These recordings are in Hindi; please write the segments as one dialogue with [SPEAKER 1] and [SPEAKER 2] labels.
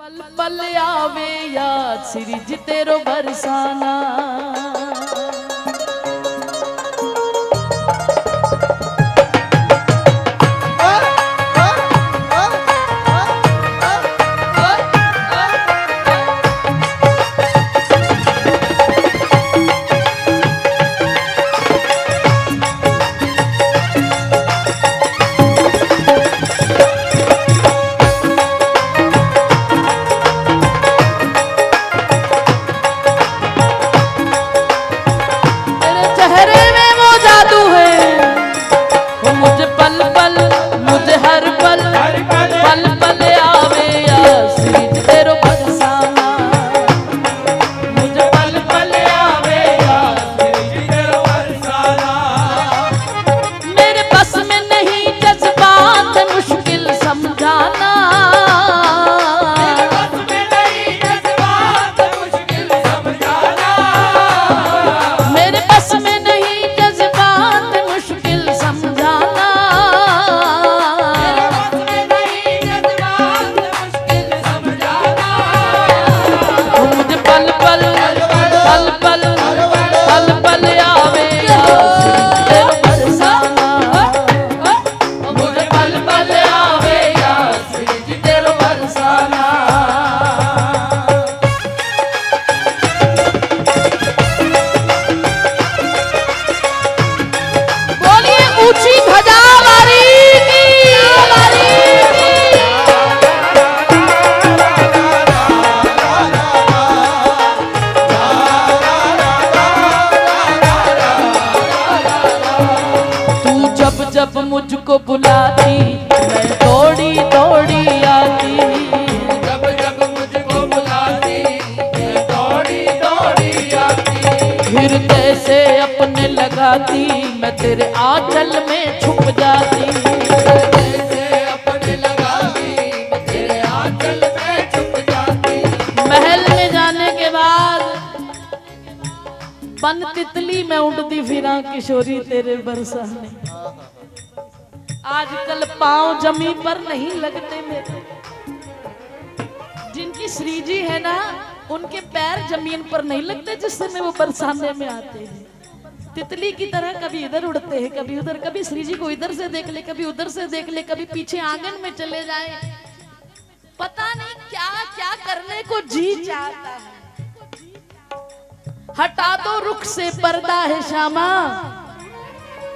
[SPEAKER 1] पल पल आवे याद सिरिज तेरो बरसाना। जब मुझको बुलाती मैं दौड़ी दौड़ी आती।
[SPEAKER 2] जब जब मुझको बुलाती मैं दौड़ी दौड़ी आती।
[SPEAKER 1] हृदय से अपने लगाती मैं तेरे आंचल में छुप जाती।
[SPEAKER 2] हृदय से अपने लगाती मैं तेरे आंचल में छुप जाती।
[SPEAKER 1] महल में जाने के बाद बन तितली में उड़ती फिरा किशोरी तेरे बरसाने। आजकल पांव जमीन पर नहीं लगते मेरे। जिनकी श्रीजी है ना उनके पैर जमीन पर नहीं लगते जिस समय वो बरसाने में आते हैं। तितली की तरह कभी इधर उड़ते हैं कभी उधर। कभी श्रीजी को इधर से देख ले कभी उधर से देख ले कभी पीछे आंगन में चले जाए। पता नहीं क्या क्या करने को जी चाहता है। हटा दो रुख से पर्दा है श्यामा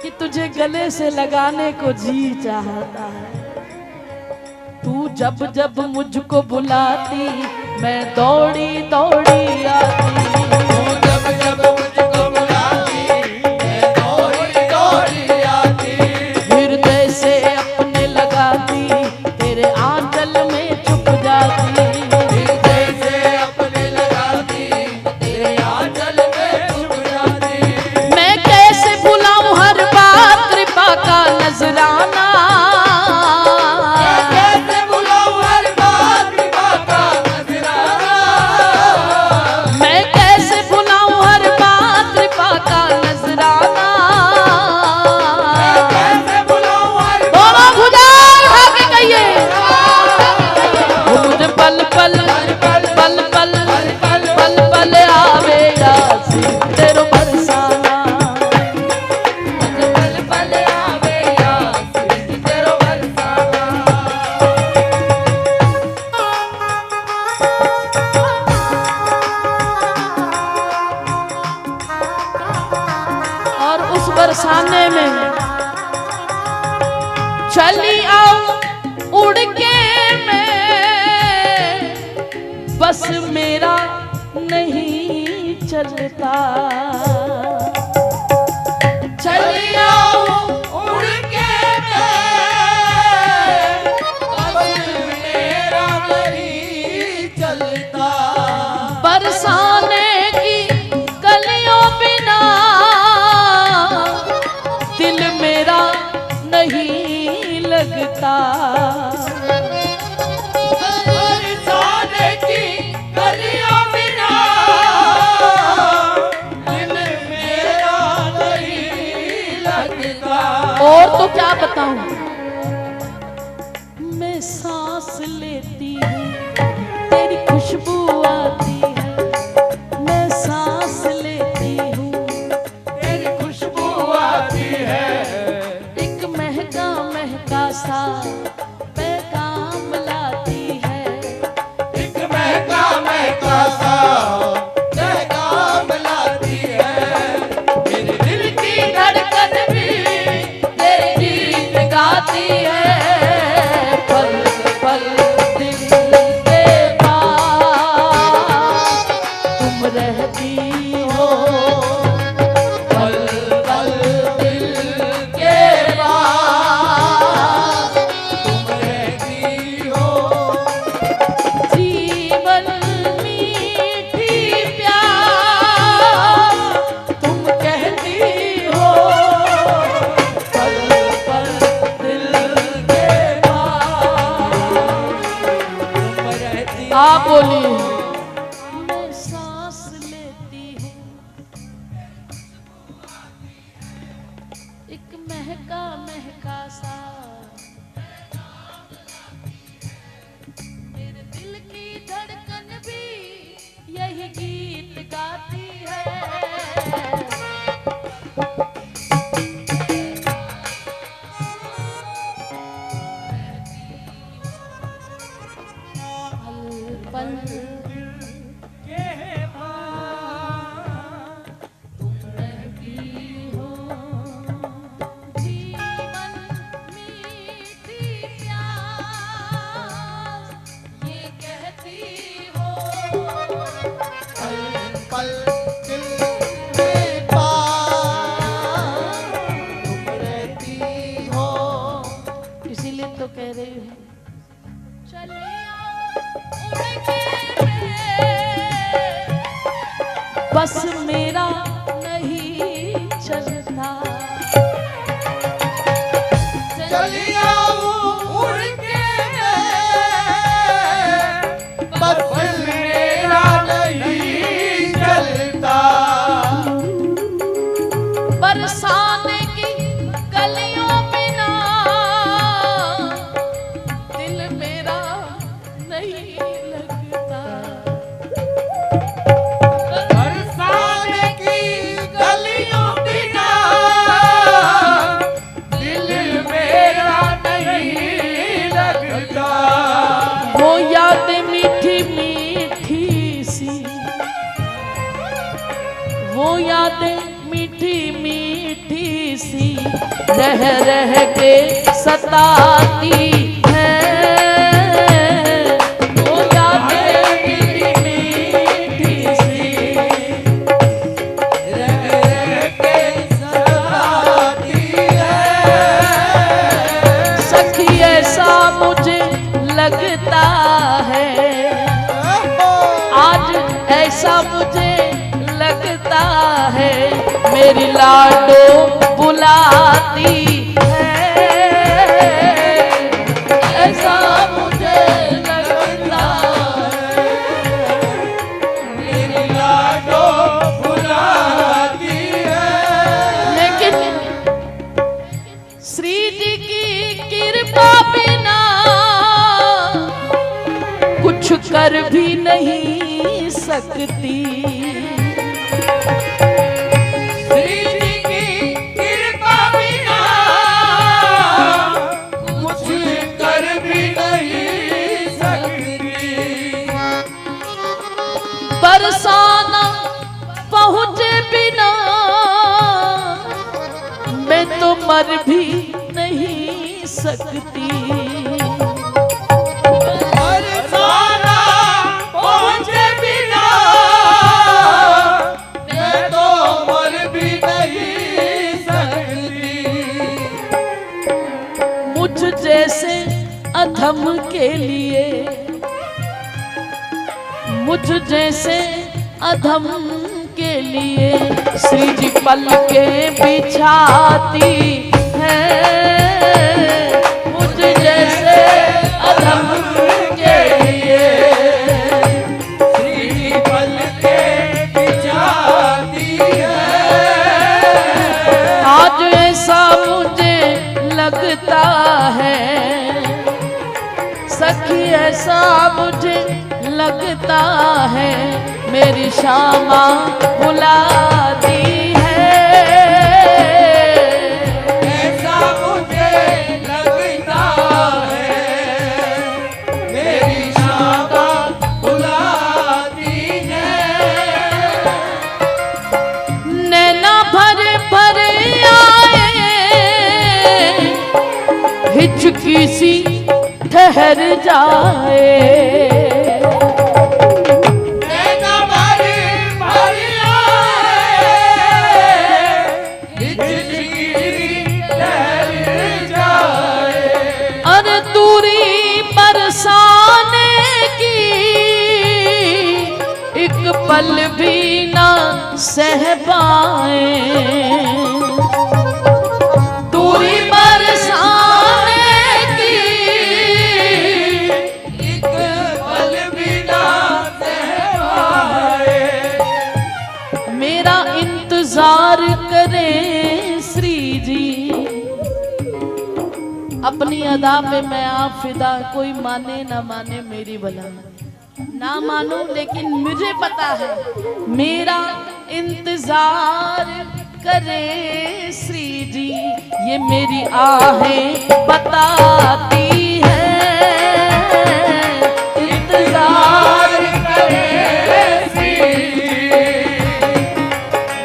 [SPEAKER 1] कि तुझे गले से लगाने को जी चाहता है। तू जब जब मुझको बुलाती मैं दौड़ी दौड़ी आती।
[SPEAKER 2] तू जब जब मुझको बुलाती मैं दौड़ी दौड़ी आती।
[SPEAKER 1] हृदय से अपने लगाती तेरे आंचल में छुप जाती।
[SPEAKER 2] हृदय से अपने लगाती तेरे आंचल में छुप जाती।
[SPEAKER 1] मैं कैसे भुलाऊं हर बात कृपा का नजराना।
[SPEAKER 2] कैसे बुलाऊं हर बात कृपा का नजराना।
[SPEAKER 1] मैं कैसे भुलाऊं हर बात कृपा का नजराना।
[SPEAKER 2] कैसे बुलाऊं हर
[SPEAKER 1] दोनों भुजा उठा के कहिए मुझे पल पल पल पल पल पल पल आवे याद तेरो बरसाना।
[SPEAKER 2] पल पल आवे याद तेरो बरसाना।
[SPEAKER 1] और उस बरसाने में चली आऊं उड़ के मैं बस मेरा नहीं चलता। चली आऊं
[SPEAKER 2] उड़ के मैं बस मेरा नहीं चलता।
[SPEAKER 1] बरसाने की कलियों बिना दिल मेरा नहीं लगता।
[SPEAKER 2] बरसाने की कलियों बिना दिल मेरा नहीं लगता।
[SPEAKER 1] और तो क्या बताऊं मैं सांस लेती हूँ तेरी खुशबू आती है, मैं सांस लेती हूँ,
[SPEAKER 2] तेरी खुशबू आती है,
[SPEAKER 1] एक महका महका सा पैगाम लाती है,
[SPEAKER 2] एक महका महका सा पैगाम लाती है। मेरे दिल की
[SPEAKER 1] धड़कन भी तेरे गीत गाती है, पल पल दिल के पास तुम रहती हो,
[SPEAKER 2] पल पल दिल के पास तुम रहती हो।
[SPEAKER 1] जीवन मीठी प्यार तुम कहती हो, पल पल दिल के पास
[SPEAKER 2] तुम रहती
[SPEAKER 1] आप बोलिए। मैं सांस लेती हूँ, एक महका महका सा मेरे दिल की धड़कन भी यही गीत गाती है, पल पल
[SPEAKER 2] के पास
[SPEAKER 1] तुम रहती हो, जीवन मीठी प्यास ये कहती हो,
[SPEAKER 2] पल पल दिल के पास तुम रहती हो।
[SPEAKER 1] इसीलिए तो कह रही हूँ चले आओ उड़ के बस मेरा नहीं चलता,
[SPEAKER 2] चली आऊं उड़ के बस मेरा नहीं चलता।
[SPEAKER 1] बरसाने की गलियों में ना दिल मेरा नहीं लगता,
[SPEAKER 2] बरसाने की गलियों बिना दिल मेरा नहीं लगता।
[SPEAKER 1] वो यादें मीठी मीठी सी, वो यादें मीठी मीठी सी रह रह के सताती है, वो यादें मीठी मीठी सी
[SPEAKER 2] रह रह के सताती है।
[SPEAKER 1] सखी ऐसा मुझे लगता है, आज ऐसा मुझे लगता है, मेरी लाडो बुलाती है, ऐसा मुझे लगता है,
[SPEAKER 2] मेरी लाडो बुलाती है।
[SPEAKER 1] लेकिन श्री जी की कृपा बिना कुछ कर भी नहीं सकती,
[SPEAKER 2] श्री जी की कृपा बिना कुछ कर भी नहीं सकती।
[SPEAKER 1] बरसाना पहुँचे बिना मैं तो मर भी नहीं सकती,
[SPEAKER 2] बरसाना पहुँचे बिना मैं तो मर भी नहीं सकती।
[SPEAKER 1] मुझ जैसे अधम के लिए, मुझ जैसे अधम के लिए श्री जी पल के बिछाती है, मुझ जैसे अधम के लिए
[SPEAKER 2] श्री जी पल के बिछाती है।
[SPEAKER 1] आज ऐसा मुझे लगता है, सखी ऐसा मुझे लगता लगता है मेरी शामा बुलाती है।
[SPEAKER 2] ऐसा मुझे लगता है मेरी शामा बुलाती है।
[SPEAKER 1] नैना भरे भरे आए हिचकी सी ठहर जाए।
[SPEAKER 2] नैना भरी भरी आए हिचकी ठहर जाए।
[SPEAKER 1] अरे दूरी बरसाने की एक पल भी ना सह पाए। दूरी बरसाने की
[SPEAKER 2] एक पल भी ना सह पाए।
[SPEAKER 1] मेरा इंतजार करें श्री जी। अपनी अदा पे मैं आप फिदा, कोई माने ना माने मेरी भला, ना मानो लेकिन मुझे पता है मेरा इंतजार करे श्री जी। ये मेरी आहें बताती है इंतजार
[SPEAKER 2] करे श्री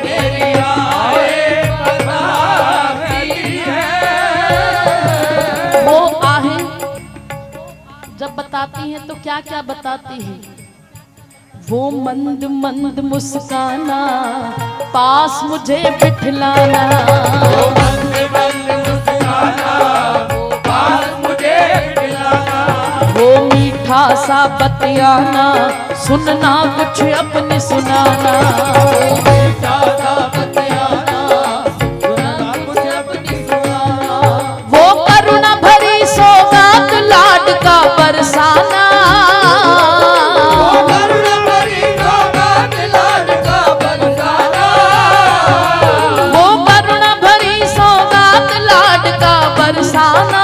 [SPEAKER 2] मेरी आहें बताती है।
[SPEAKER 1] वो आहें जब बताती हैं तो क्या क्या बताती हैं? वो मंद मंद मुस्काना, पास मुझे बिठलाना।
[SPEAKER 2] वो मंद मंद मुस्काना, पास मुझे बिठलाना।
[SPEAKER 1] वो मीठा सा बतियाना, सुनना कुछ अपने सुनाना।
[SPEAKER 2] मीठा सा बतियाना, सुनना कुछ अपनी सुनाना।
[SPEAKER 1] वो करुणा भरी सौगात लाड का बरसाना।
[SPEAKER 2] करुणा भरी सौगात लाड का बरसाना।
[SPEAKER 1] वो करुणा भरी सौगात लाड का बरसाना।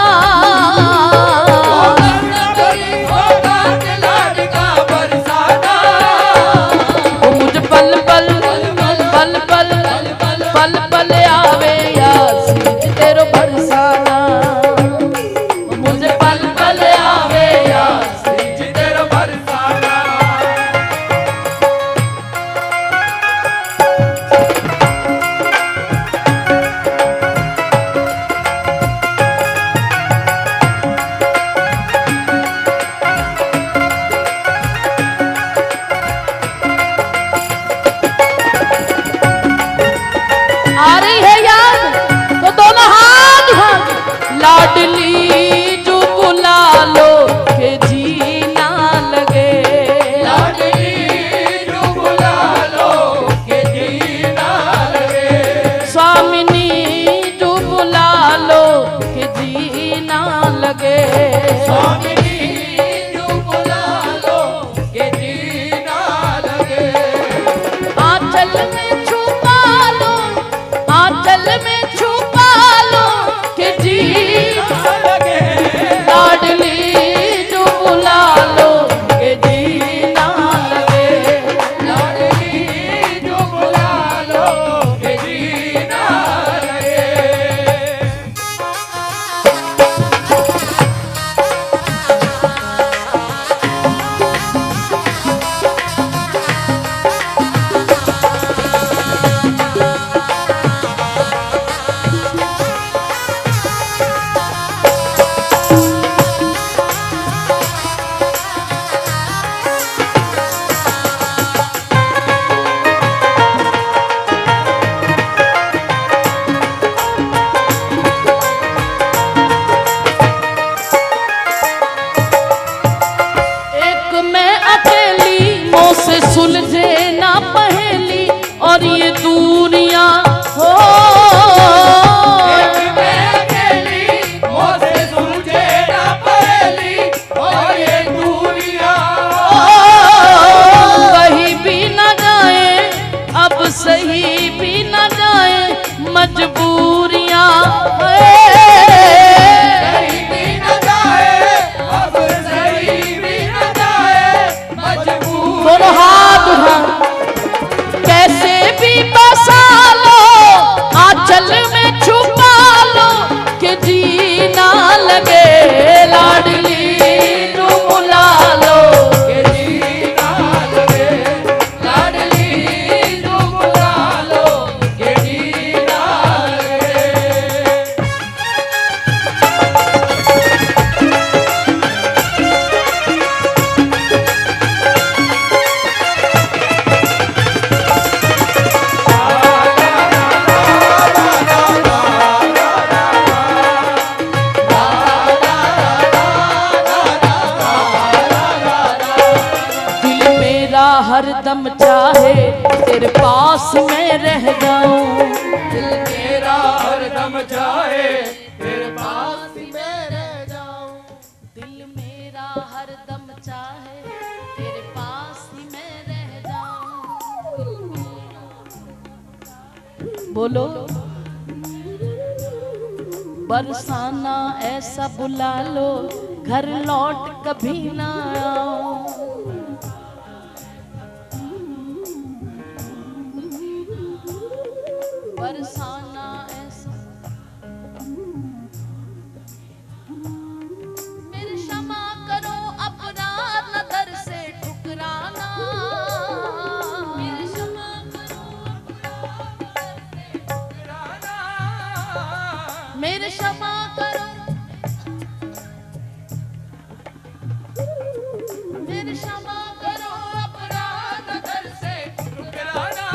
[SPEAKER 2] करुणा भरी सौगात लाड का बरसाना।
[SPEAKER 1] वो मुझ पल पल पल पल मेरा हरदम चाहे तेरे पास मैं रह जाऊं।
[SPEAKER 2] दिल मेरा हरदम चाहे तेरे पास मैं रह जाऊं।
[SPEAKER 1] दिल मेरा हरदम चाहे तेरे पास ही मैं रह जाऊं। बोलो बरसाना ऐसा बुला लो घर लौट कभी ना आओ। बरसाना ऐसा मेरे क्षमा करो अपराध नजर से ठुकराना। मेरे क्षमा करो मेरे क्षमा करो मेरे क्षमा करो अपराध नजर से ठुकराना।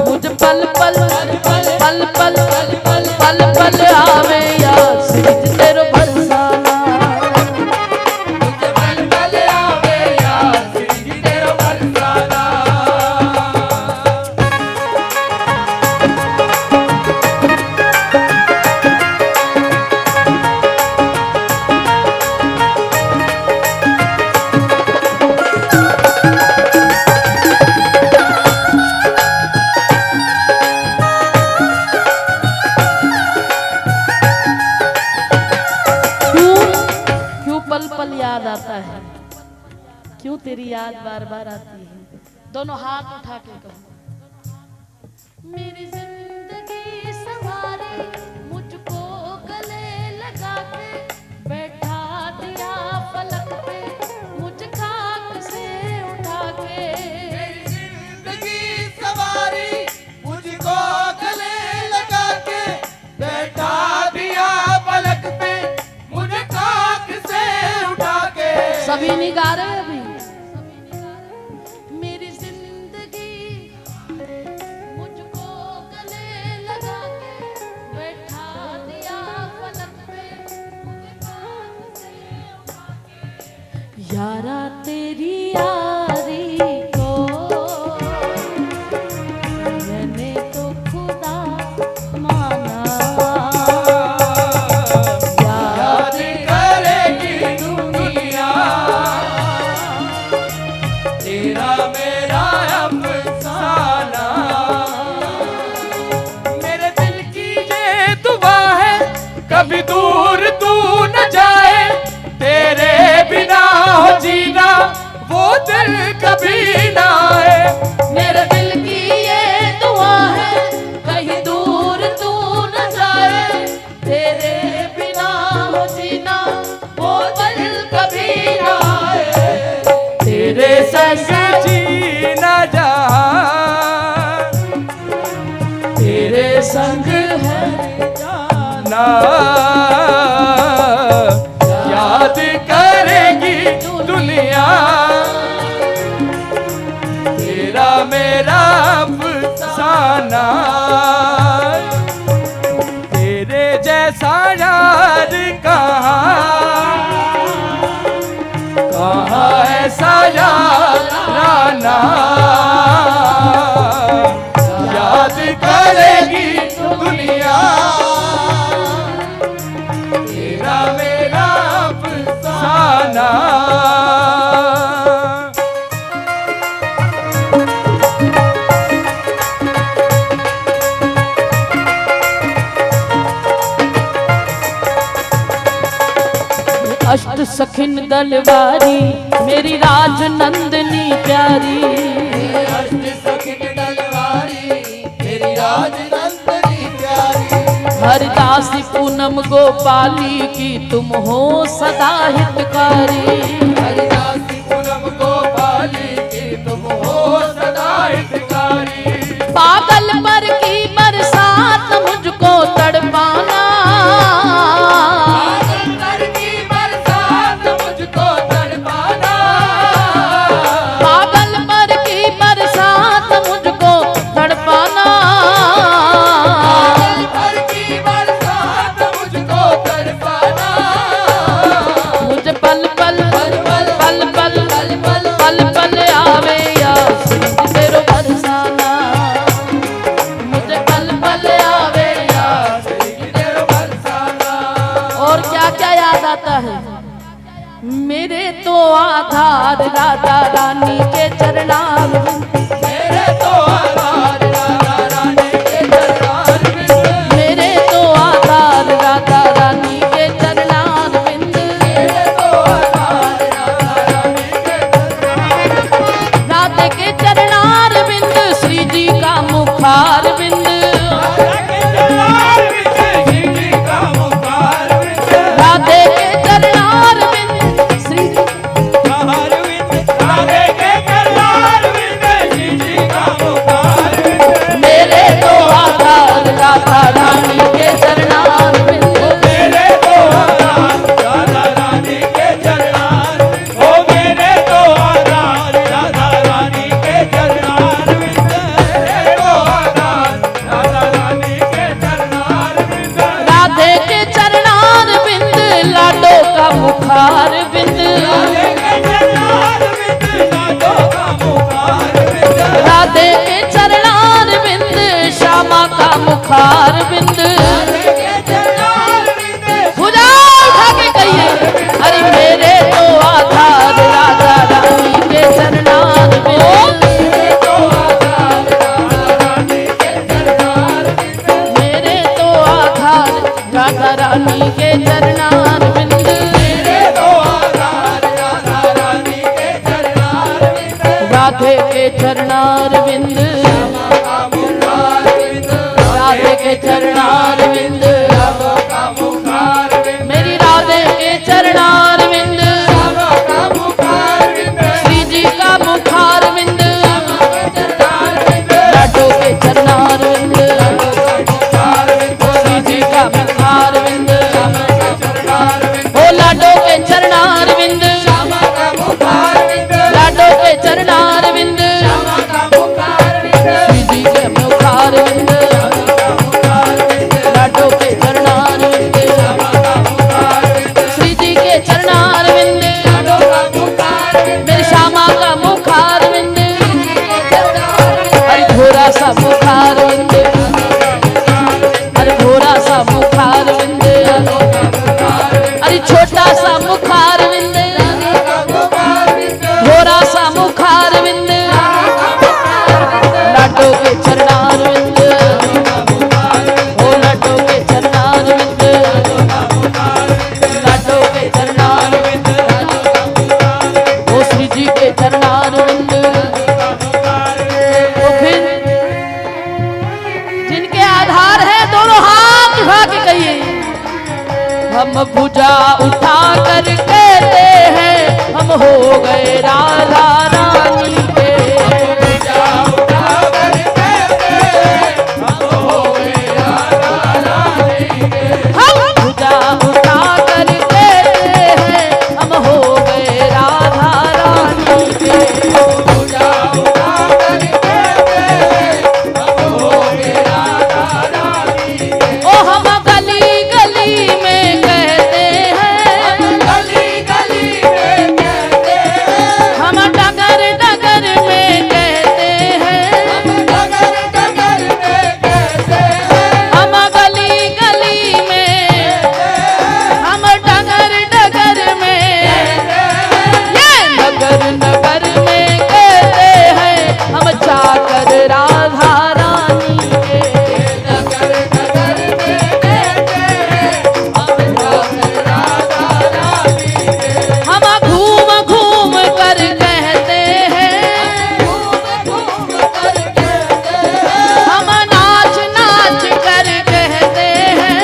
[SPEAKER 1] मुझे पल पल पल पल पल पल आवे याद सिर्फ तेरो बरसाना।
[SPEAKER 2] मुझे पल पल आवे याद सिर्फ तेरो बरसाना।
[SPEAKER 1] पल पल याद आता है, क्यों तेरी याद बार बार आती है। दोनों हाथ उठा के कहो मेरी जिंदगी सवारी मुझको गले लगा के बैठा दिया फलक पे मुझ खाक से उठा के।
[SPEAKER 2] मेरी जिंदगी सवारी मुझको गले लगा के बैठा दिया पलक पे मुझे खाक से उठा के।
[SPEAKER 1] सभी नहीं गा रहे अभी। मेरी जिंदगी मुझको गले लगा के बैठा दिया फलक पे मुझे खाक से उठा के। यारा तेरी यारी को मैंने तो खुदा माना।
[SPEAKER 2] याद करेगी दुनिया तेरा मेरा अफसाना। मेरे दिल की ये दुआ है कभी दूर तू न जाए तेरे बिना हो जीना वो दिल कभी ना आए।
[SPEAKER 1] मेरे दिल की ये दुआ है कहीं दूर तू न जाए तेरे बिना हो जीना वो दिल कभी ना आए।
[SPEAKER 2] तेरे संग जीना जहां तेरे संग है जाना। याद करेगी दुनिया तेरा मेरा अफसाना। तेरे जैसा यार कहाँ ऐसा याराना। याद करेगी दुनिया तेरा मेरा अफसाना।
[SPEAKER 1] अष्ट सखिन दलवारी मेरी राज नंदनी प्यारी।
[SPEAKER 2] अष्ट सखिन दलवारी तेरी राज नंदनी प्यारी।
[SPEAKER 1] हरदासी पूनम गोपाली की तुम हो सदा हितकारी।
[SPEAKER 2] हरदासी पूनम गोपाली की तुम हो सदा हितकारी।
[SPEAKER 1] पागल पर की बरसात मुझको तड़पाना।
[SPEAKER 2] पागल पर की बरसात मुझको तड़पाना।
[SPEAKER 1] पागल पर की बरसात मुझको तड़पाना।
[SPEAKER 2] पागल पर की बरसात मुझको तड़पाना।
[SPEAKER 1] मुझे पल पल रानी के चरणार बिंद,
[SPEAKER 2] मेरे तो आधार राधा रानी के चरणार बिंद,
[SPEAKER 1] मेरे तो आधार राधा रानी के चरणार बिंद,
[SPEAKER 2] मेरे तो आधार राधा रानी के चरणार,
[SPEAKER 1] राधे के चरणार बिंद, श्री जी का मुखार बिंद,
[SPEAKER 2] राधा के चरणार बिंद, श्री जी का मुखार बिंद,
[SPEAKER 1] राधे के चरणार बिंद, श्री जी
[SPEAKER 2] मुखार बिंद, राधे के चरणार बिंद, श्री जी का मुखार बिंद,
[SPEAKER 1] मेरे तो आधार राधा रानी के चरणार बिंद,
[SPEAKER 2] मेरे तो आधार राधा रानी के चरणार, ओ मेरे तो आधार राधा रानी के चरणार बिंद, मेरे तो आधार राधा रानी के चरणार बिंद,
[SPEAKER 1] राधे के चरणार बिंद, लाडो का मुखार बिंद,
[SPEAKER 2] राधे के चरणार बिंद, लाडो का मुखार बिंद,
[SPEAKER 1] राधे के चरणार बिंद, श्यामा का मुखार बिंद,
[SPEAKER 2] राधे के चरणार बिंद,
[SPEAKER 1] भुजा उठा के कहिए, अरे मेरे तो आधार राधा रानी के चरणार बिंद,
[SPEAKER 2] मेरे तो आधार राधा रानी के चरणार बिंद,
[SPEAKER 1] मेरे तो आधार राधा रानी के चरणार बिंद,
[SPEAKER 2] मेरे तो आधार राधा रानी के चरणार बिंद,
[SPEAKER 1] राधे के चरणार बिंद,
[SPEAKER 2] का मुखार बिंद,
[SPEAKER 1] राधे के चरणार बिंद,
[SPEAKER 2] राधा का मुखार बिंद,
[SPEAKER 1] मेरी राधे के चरणार बिंद,
[SPEAKER 2] राधा का मुखार बिंद,
[SPEAKER 1] श्री जी का मुखार बिंद,
[SPEAKER 2] चरणार बिंद,
[SPEAKER 1] लाडो के चरणार बिंद,
[SPEAKER 2] मुखार बिंद,
[SPEAKER 1] श्री जी का मुखार बिंद,
[SPEAKER 2] चरणार बिंद,
[SPEAKER 1] ओ लाडो के चरणार बिंद,
[SPEAKER 2] का मुखार बिंद,
[SPEAKER 1] लाडो के चरणार बिंद,
[SPEAKER 2] का मुखार बिंद,
[SPEAKER 1] श्री जी के मुखार बिंद,
[SPEAKER 2] मुखार बिंद,
[SPEAKER 1] लाडो के चरणार बिंद,
[SPEAKER 2] का मुखार बिंद,
[SPEAKER 1] श्री जी के चरणार बिंद,
[SPEAKER 2] का मुखार बिंद,
[SPEAKER 1] मेरे श्यामा का मुखार बिंद, अरे घोरा सा मुखार बिंद, अरे घोरा सा मुखार बिंद, अरे छोटा सा मुखार बिंद, घोरा सा मुखार बिंद, लाडो के चरणार बिंद, ओ लाडो के चरणार बिंद, लाडो के चरणार बिंद, ओ श्री जी के चरणार बिंद, तो फिर जिनके आधार है दोनों हाथ उठा के कहिए, हम भुजा उठा कर कहते हैं हम हो गए राधा रानी के, हम भुजा उठा कर कहते हैं हम हो गए राधा रानी के, ओ हम गली गली में कहते हैं, हम डगर डगर में कहते हैं, हम गली गली में, हम डगर डगर में, ये नगर नगर में कहते हैं हम चाकर राधा रानी के, हम घूम घूम कर कहते हैं, हम नाच नाच कर कहते हैं,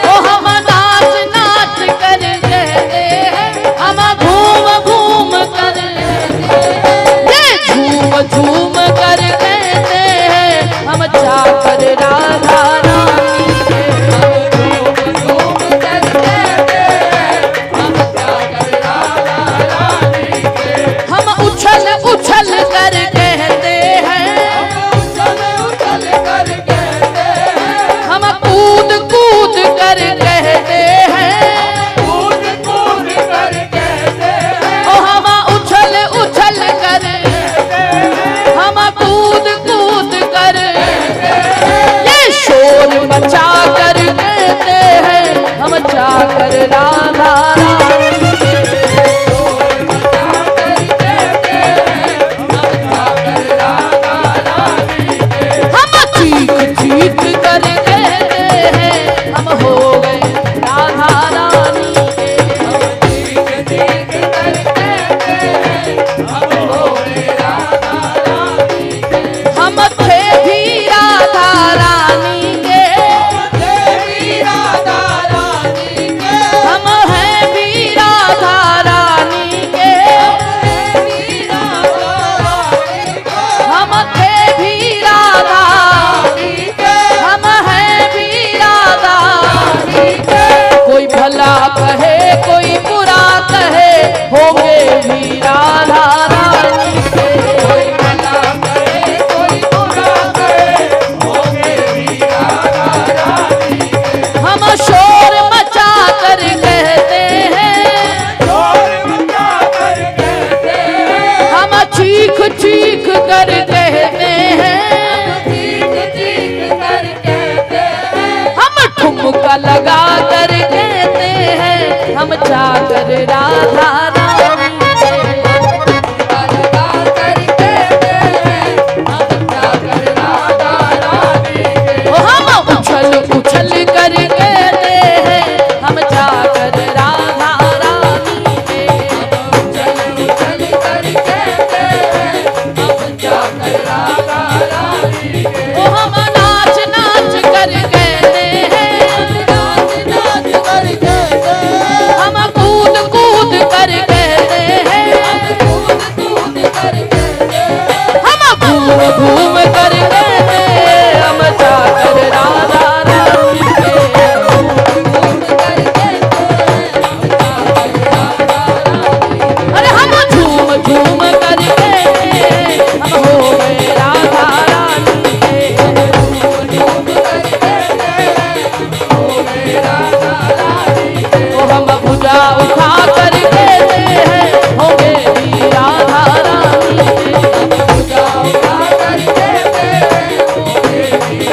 [SPEAKER 1] ओ हम नाच नाच कर कहते हैं, हम घूम घूम कर, ये झूम झूम कर कहते हैं हम चाकर राधा रानी के, हम उछल उछल कर कहते हैं, हम कूद कूद कर कहते हैं, ओ हम उछल उछल कर, हम कूद कूद कर, ये शोर मचा कर कहते हैं हम चाकर राधा रानी के, चीख चीख कर कहते हैं,
[SPEAKER 3] चीख चीख कर कहते हैं,
[SPEAKER 1] हम ठुमका लगा कर कहते हैं, हम जाकर राधा रानी के।
[SPEAKER 3] लगा कर कहते हैं, हम जाकर राधा रानी के।
[SPEAKER 1] ओ हम उछल उछल कर कहते हैं, हम जाकर राधा रानी के।
[SPEAKER 3] चल चल कर कहते हैं, हम जाकर राधा रानी के।
[SPEAKER 1] ओ हम नाच नाच कर कहते हैं,
[SPEAKER 3] नाच नाच कर कहते हैं,
[SPEAKER 1] हम कूद कूद कर कहते हैं,
[SPEAKER 3] कूद कूद कर कहते हैं,
[SPEAKER 1] हम घूम घूम कर कहते हैं, हम जाकर राधा रानी के।
[SPEAKER 3] कूद कर कहते हैं, हम जाकर राधा रानी के।
[SPEAKER 1] अरे हम झूम झूम कर कहते हैं, हम हो गए राधा रानी के।
[SPEAKER 3] झूम कर कहते हैं, हो गए राधा रानी के।
[SPEAKER 1] ओ हम भुजा उठा कर कहते हैं, होंगे भी राधा रानी के।
[SPEAKER 3] पूजा उठा कर कहते हैं, हो गए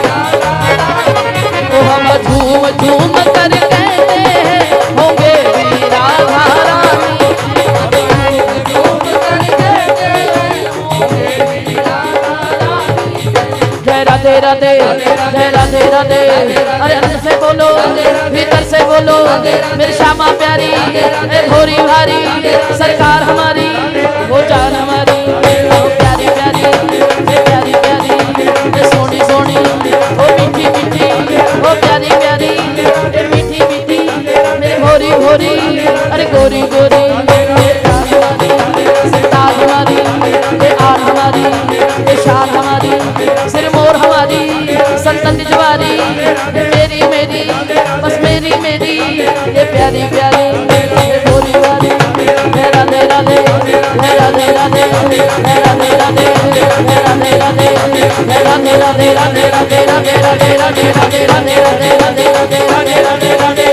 [SPEAKER 3] राधा रानी के।
[SPEAKER 1] ओ हम झूम झूम कर कहते हैं, होंगे भी राधा रानी के।
[SPEAKER 3] झूम कर कहते हैं, हो गए राधा रानी के।
[SPEAKER 1] जय राधे राधे, जय राधे राधे। अरे अंदर से बोलो, भीतर से बोलो, मेरी श्यामा प्यारी, ए भोरी भारी, सरकार हमारी, वो जान हमारी, वो प्यारी प्यारी, ये प्यारी प्यारी, ये सोनी सोनी, वो मीठी मीठी, वो प्यारी प्यारी, ये मीठी मीठी, मेरी भोरी भोरी, अरे गोरी गोरी, ये जान हमारी, ताज हमारी, ये आन हमारी, ये शान हमारी, सिर मोर हमारी, संतन जवारी, मेरी मेरी, बस मेरी मेरी, ये प्यारी प्यारी, ये भोरी भारी, हे राधे राधे, हे राधे राधे, हे राधे राधे, हे राधे राधे, हे राधे राधे, राधे राधे, राधे राधे, राधे राधे, राधे राधे, राधे राधे, राधे राधे, राधे राधे,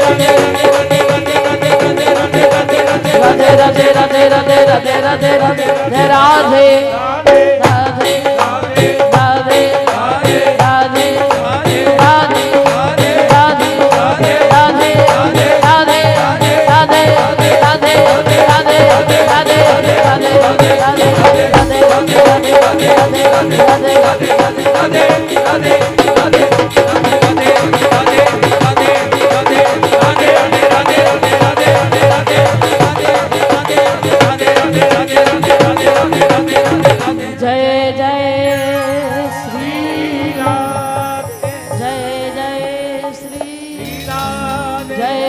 [SPEAKER 1] राधे राधे, राधे राधे, राधे राधे, राधे राधे, राधे राधे, राधे राधे, राधे राधे, राधे राधे, राधे राधे, राधे राधे, राधे राधे, राधे जय जय श्री राम, जय जय श्री, जय